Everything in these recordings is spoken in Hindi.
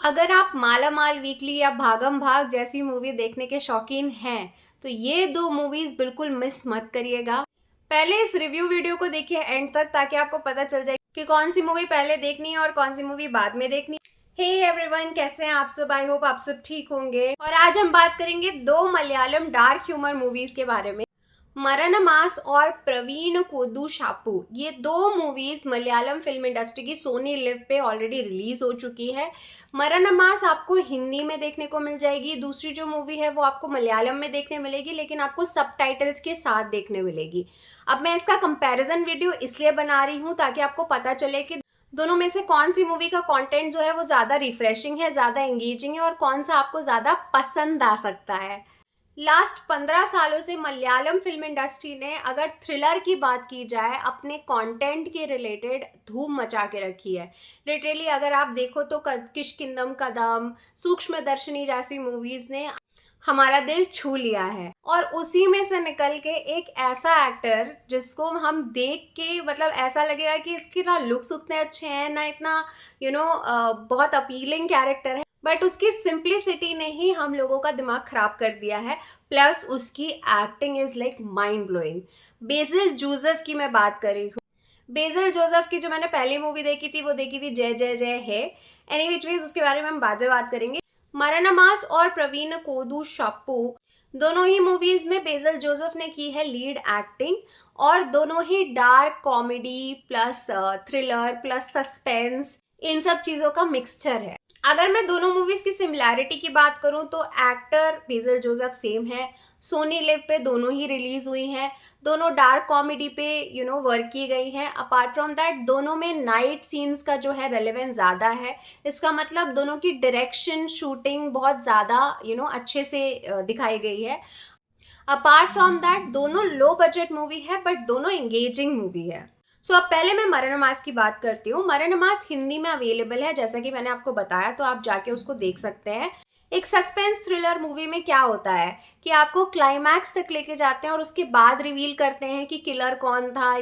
अगर आप माला माल वीकली या भागम भाग जैसी मूवी देखने के शौकीन हैं तो ये दो मूवीज बिल्कुल मिस मत करिएगा। पहले इस रिव्यू वीडियो को देखिए एंड तक, ताकि आपको पता चल जाए कि कौन सी मूवी पहले देखनी है और कौन सी मूवी बाद में देखनी है। हे एवरीवन, कैसे हैं आप सब? आई होप आप सब ठीक होंगे। और आज हम बात करेंगे दो मलयालम डार्क ह्यूमर मूवीज के बारे में, मरनमास और प्रवीण कोदू शापू। ये दो मूवीज मलयालम फिल्म इंडस्ट्री की सोनी लिव पे ऑलरेडी रिलीज हो चुकी है। मरनमास आपको हिंदी में देखने को मिल जाएगी, दूसरी जो मूवी है वो आपको मलयालम में देखने मिलेगी, लेकिन आपको सबटाइटल्स के साथ देखने मिलेगी। अब मैं इसका कंपैरिजन वीडियो इसलिए बना रही हूँ ताकि आपको पता चले कि दोनों में से कौन सी मूवी का कंटेंट जो है वो ज्यादा रिफ्रेशिंग है, ज्यादा एंगेजिंग है और कौन सा आपको ज्यादा पसंद आ सकता है। लास्ट 15 सालों से मलयालम फिल्म इंडस्ट्री ने, अगर थ्रिलर की बात की जाए, अपने कंटेंट के रिलेटेड धूम मचा के रखी है। लिटरली अगर आप देखो तो किष्किंदम कदम, सूक्ष्मदर्शिनी जैसी मूवीज ने हमारा दिल छू लिया है। और उसी में से निकल के एक ऐसा एक्टर जिसको हम देख के मतलब ऐसा लगेगा कि इसके ना लुक्स उतने अच्छे हैं ना इतना बहुत अपीलिंग कैरेक्टर है, बट उसकी सिंप्लिसिटी ने ही हम लोगों का दिमाग खराब कर दिया है। प्लस उसकी acting is like mind blowing. BECIL Joseph की मैं बात कर रही हूँ। बेसिल जोसेफ की जो मैंने पहली मूवी देखी थी वो देखी थी जय जय जय है। एनी विच वेज उसके बारे में हम बाद में बात करेंगे। मरनमास और प्रवीण कोदू शप्पू, दोनों ही मूवीज में बेसिल जोसेफ ने की है लीड एक्टिंग। और दोनों ही dark comedy plus thriller plus suspense, इन सब चीजों का मिक्सचर है। अगर मैं दोनों मूवीज की सिमिलैरिटी की बात करूं तो एक्टर बेसिल जोसेफ सेम है। सोनी लिव पे दोनों ही रिलीज हुई हैं। दोनों डार्क कॉमेडी पे वर्क की गई हैं। अपार्ट फ्रॉम दैट दोनों में नाइट सीन्स का जो है रेलेवेंस ज़्यादा है। इसका मतलब दोनों की डायरेक्शन शूटिंग बहुत ज़्यादा अच्छे से दिखाई गई है। अपार्ट फ्रॉम दैट दोनों लो बजट मूवी है बट दोनों एंगेजिंग मूवी है। सो अब पहले मैं मरनमास की बात करती हूँ। मरनमास हिंदी में अवेलेबल है, जैसा कि मैंने आपको बताया, तो आप जाके उसको देख सकते हैं। एक सस्पेंस थ्रिलर मूवी में क्या होता है कि आपको क्लाइमैक्स तक लेके जाते हैं और उसके बाद रिवील करते हैं कि किलर कौन था।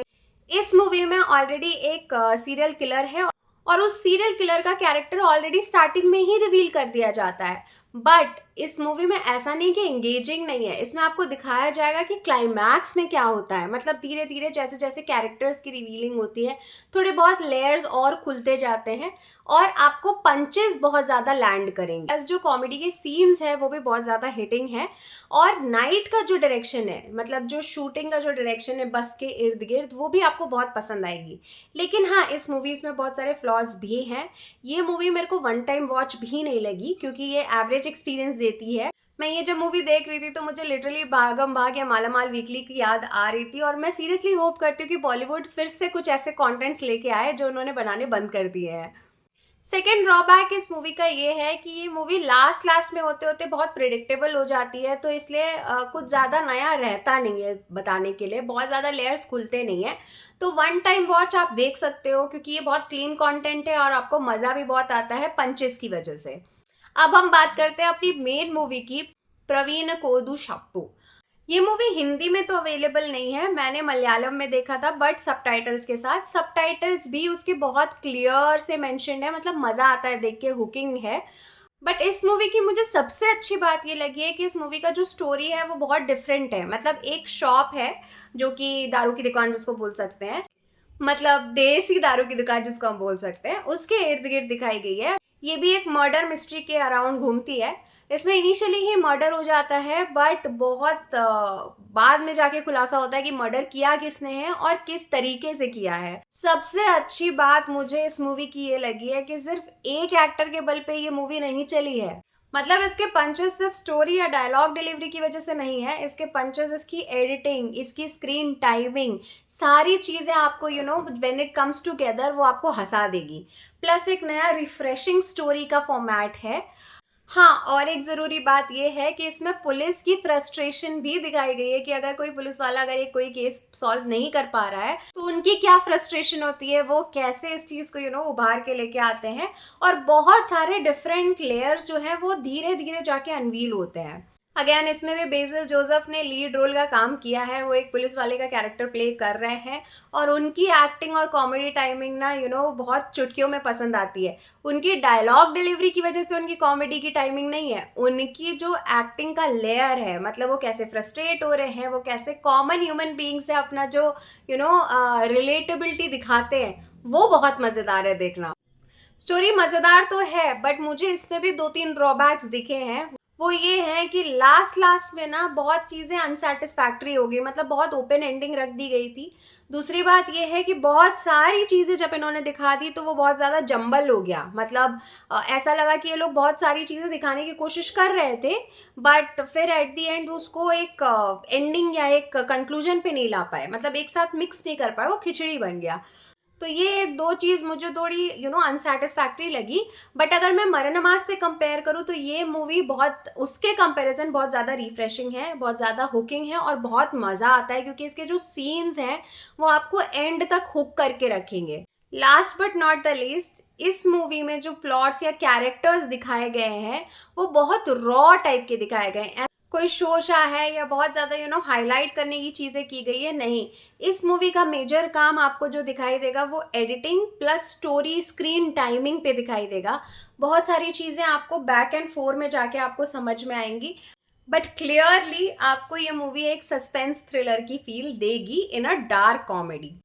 इस मूवी में ऑलरेडी एक सीरियल किलर है और उस सीरियल किलर का कैरेक्टर ऑलरेडी स्टार्टिंग में ही रिवील कर दिया जाता है। बट इस मूवी में ऐसा नहीं कि एंगेजिंग नहीं है, इसमें आपको दिखाया जाएगा कि क्लाइमैक्स में क्या होता है। मतलब धीरे धीरे जैसे जैसे कैरेक्टर्स की रिवीलिंग होती है, थोड़े बहुत लेयर्स और खुलते जाते हैं और आपको पंचेस बहुत ज़्यादा लैंड करेंगे। प्लस जो कॉमेडी के सीन्स है वो भी बहुत ज़्यादा हिटिंग है। और नाइट का जो डायरेक्शन है, मतलब जो शूटिंग का जो डायरेक्शन है बस के इर्द गिर्द, वो भी आपको बहुत पसंद आएगी। लेकिन हाँ, इस मूवीज़ में बहुत सारे फ्लॉज भी हैं। ये मूवी मेरे को वन टाइम वॉच भी नहीं लगी क्योंकि ये एवरेज एक्सपीरियंस देती है। मैं ये जब मूवी देख रही थी तो मुझे लिटरली भागम भाग या माला माल वीकली की याद आ रही थी। और मैं सीरियसली होप करती हूँ कि बॉलीवुड फिर से कुछ ऐसे कंटेंट्स लेके आए जो उन्होंने बनाने बंद कर दिए हैं। सेकेंड ड्रॉबैक इस मूवी का ये है कि ये मूवी लास्ट लास्ट में होते होते बहुत प्रिडिक्टेबल हो जाती है, तो इसलिए कुछ ज़्यादा नया रहता नहीं है बताने के लिए, बहुत ज़्यादा लेयर्स खुलते नहीं है। तो वन टाइम वॉच आप देख सकते हो क्योंकि ये बहुत क्लीन कंटेंट है और आपको मज़ा भी बहुत आता है पंचेस की वजह से। अब हम बात करते हैं अपनी मेन मूवी की, प्रवीण कोदू शप्पू। ये मूवी हिंदी में तो अवेलेबल नहीं है, मैंने मलयालम में देखा था बट सबटाइटल्स के साथ। सबटाइटल्स भी उसके बहुत क्लियर से मेंशन्ड है, मतलब मज़ा आता है देख के, हुकिंग है। बट इस मूवी की मुझे सबसे अच्छी बात ये लगी है कि इस मूवी का जो स्टोरी है वो बहुत डिफरेंट है। मतलब एक शॉप है जो कि दारू की दुकान जिसको बोल सकते हैं, मतलब देसी दारू की दुकान जिसको हम बोल सकते हैं, उसके इर्द गिर्द दिखाई गई है। ये भी एक मर्डर मिस्ट्री के अराउंड घूमती है। इसमें इनिशियली ही मर्डर हो जाता है बट बहुत बाद में जाके खुलासा होता है कि मर्डर किया किसने है और किस तरीके से किया है। सबसे अच्छी बात मुझे इस मूवी की ये लगी है कि सिर्फ एक एक्टर के बल पे ये मूवी नहीं चली है। मतलब इसके पंचेस सिर्फ स्टोरी या डायलॉग डिलीवरी की वजह से नहीं है, इसके पंचेस इसकी एडिटिंग, इसकी स्क्रीन टाइमिंग, सारी चीज़ें आपको व्हेन इट कम्स टुगेदर वो आपको हंसा देगी। प्लस एक नया रिफ्रेशिंग स्टोरी का फॉर्मेट है। हाँ, और एक ज़रूरी बात यह है कि इसमें पुलिस की फ्रस्ट्रेशन भी दिखाई गई है कि अगर कोई पुलिस वाला अगर एक कोई केस सॉल्व नहीं कर पा रहा है तो उनकी क्या फ्रस्ट्रेशन होती है, वो कैसे इस चीज़ को उभार के लेके आते हैं। और बहुत सारे डिफरेंट लेयर्स जो हैं वो धीरे धीरे जाके अनवील होते हैं। अगेन इसमें भी बेसिल जोसेफ ने लीड रोल का काम किया है। वो एक पुलिस वाले का कैरेक्टर प्ले कर रहे हैं और उनकी एक्टिंग और कॉमेडी टाइमिंग ना बहुत चुटकियों में पसंद आती है। उनकी डायलॉग डिलीवरी की वजह से उनकी कॉमेडी की टाइमिंग नहीं है, उनकी जो एक्टिंग का लेयर है, मतलब वो कैसे फ्रस्ट्रेट हो रहे हैं, वो कैसे कॉमन ह्यूमन बीइंग से अपना जो रिलेटेबिलिटी दिखाते हैं, वो बहुत मज़ेदार है देखना। स्टोरी मज़ेदार तो है बट मुझे इसमें भी 2-3 ड्रॉबैक्स दिखे हैं। वो ये है कि लास्ट लास्ट में ना बहुत चीज़ें अनसैटिस्फैक्ट्री हो गई, मतलब बहुत ओपन एंडिंग रख दी गई थी। दूसरी बात ये है कि बहुत सारी चीज़ें जब इन्होंने दिखा दी तो वो बहुत ज़्यादा जंबल हो गया, मतलब ऐसा लगा कि ये लोग बहुत सारी चीज़ें दिखाने की कोशिश कर रहे थे बट फिर एट द एंड उसको एक एंडिंग या एक कंक्लूजन पे नहीं ला पाए, मतलब एक साथ मिक्स नहीं कर पाए, वो खिचड़ी बन गया। तो ये एक दो चीज़ मुझे थोड़ी अनसैटिस्फैक्ट्री लगी। बट अगर मैं मरनमास से कंपेयर करूँ तो ये मूवी बहुत उसके कंपैरिजन बहुत ज़्यादा रिफ्रेशिंग है, बहुत ज़्यादा हुकिंग है और बहुत मज़ा आता है क्योंकि इसके जो सीन्स हैं वो आपको एंड तक हुक करके रखेंगे। Last but not the least, इस मूवी में जो प्लॉट्स या कैरेक्टर्स दिखाए गए हैं वो बहुत रॉ टाइप के दिखाए गए हैं। कोई शोशा है या बहुत ज़्यादा हाईलाइट करने की चीज़ें की गई है, नहीं। इस मूवी का मेजर काम आपको जो दिखाई देगा वो editing plus story screen timing पे दिखाई देगा। बहुत सारी चीज़ें आपको बैक एंड फोर में जाके आपको समझ में आएंगी बट क्लियरली आपको ये मूवी एक सस्पेंस थ्रिलर की फील देगी इन अ डार्क कॉमेडी।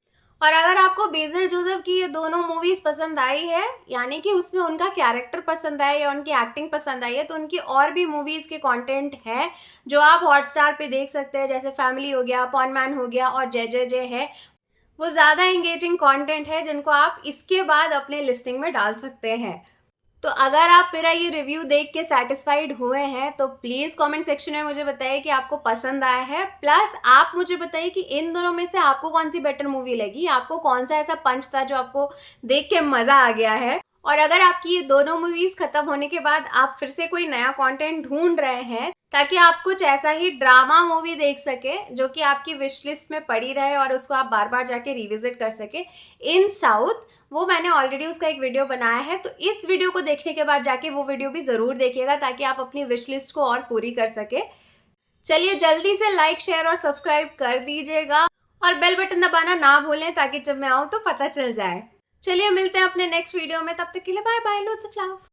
और अगर आपको बेसिल जोसेफ की ये दोनों मूवीज पसंद आई है, यानी कि उसमें उनका कैरेक्टर पसंद आया या उनकी एक्टिंग पसंद आई है, तो उनकी और भी मूवीज के कंटेंट है जो आप हॉटस्टार पे देख सकते हैं, जैसे फैमिली हो गया, पॉन मैन हो गया और जय जय जय है। वो ज़्यादा एंगेजिंग कंटेंट है जिनको आप इसके बाद अपने लिस्टिंग में डाल सकते हैं। तो अगर आप मेरा ये रिव्यू देख के सेटिस्फाइड हुए हैं तो प्लीज़ कमेंट सेक्शन में मुझे बताइए कि आपको पसंद आया है। प्लस आप मुझे बताइए कि इन दोनों में से आपको कौन सी बेटर मूवी लगी, आपको कौन सा ऐसा पंच था जो आपको देख के मज़ा आ गया है। और अगर आपकी ये दोनों मूवीज़ ख़त्म होने के बाद आप फिर से कोई नया कंटेंट ढूंढ रहे हैं ताकि आप कुछ ऐसा ही ड्रामा मूवी देख सके जो कि आपकी विश लिस्ट में पड़ी रहे और उसको आप बार बार जाके रिविजिट कर सके इन साउथ, वो मैंने ऑलरेडी उसका एक वीडियो बनाया है। तो इस वीडियो को देखने के बाद जाके वो वीडियो भी ज़रूर देखिएगा ताकि आप अपनी विश लिस्ट को और पूरी कर सके। चलिए जल्दी से लाइक शेयर और सब्सक्राइब कर दीजिएगा और बेल बटन दबाना ना भूलें ताकि जब मैं आऊँ तो पता चल जाए। चलिए मिलते हैं अपने नेक्स्ट वीडियो में, तब तक के लिए bye bye, lots of love.